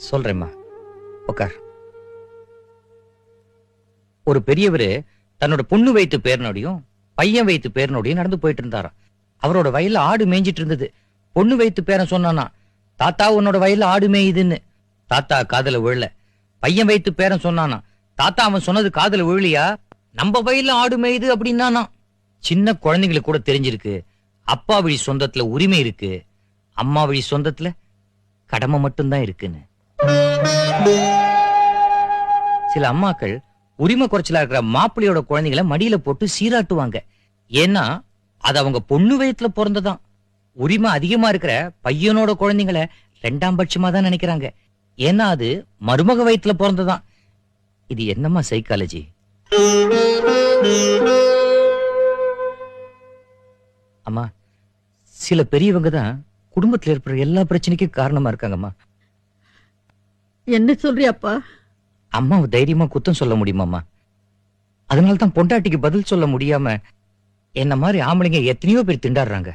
சொல்றேம்மா, உட்கார். ஒரு பெரியவரு தன்னோட பொண்ணு வைத்து பேரனோடையும் பையன் வைத்து பேரனோடையும் நடந்து போயிட்டு இருந்தாராம். அவரோட வயல்ல ஆடு மேய்ஞ்சிட்டு இருந்தது. பொண்ணு வைத்து பேரன் சொன்னானா, தாத்தா உன்னோட வயல்ல ஆடு மேயுதுன்னு. தாத்தா காதுல விழல. பையன் வைத்து பேரன் சொன்னானா, தாத்தா அவன் சொன்னது காதுல விழலையா, நம்ம வயல்ல ஆடு மேயுது அப்படின்னானா. சின்ன குழந்தைங்களுக்கு கூட தெரிஞ்சிருக்கு, அப்பா வழி சொந்தத்துல உரிமை இருக்கு, அம்மா வழி சொந்தத்துல கடமை மட்டும்தான் இருக்குன்னு. சில அம்மாக்கள் உரிமை குறைச்சலா இருக்கிற மாப்பிள்ளையோட குழந்தைகளை மடியில போட்டு சீராட்டுவாங்க. ஏன்னா அது அவங்க பொண்ணு வயத்துல பிறந்ததான். உரிமை அதிகமா இருக்கிற பையனோட குழந்தைங்களை ரெண்டாம் பட்சமா தான் நினைக்கிறாங்க. ஏன்னா அது மருமக வயத்துல பிறந்ததான். இது என்னம்மா சைக்காலஜி? அம்மா, சில பெரியவங்க தான் குடும்பத்துல ஏற்படுற எல்லா பிரச்சனைக்கும் காரணமா இருக்காங்கம்மா. என்ன சொல்றியாப்பா? அம்மாவை தைரியமா குத்தம் சொல்ல முடியுமாம்மா? அதனால்தான் பொண்டாட்டிக்கு பதில் சொல்ல முடியாம என்ன மாதிரி ஆம்பளைங்க எத்தனையோ பேர் திண்டாடுறாங்க.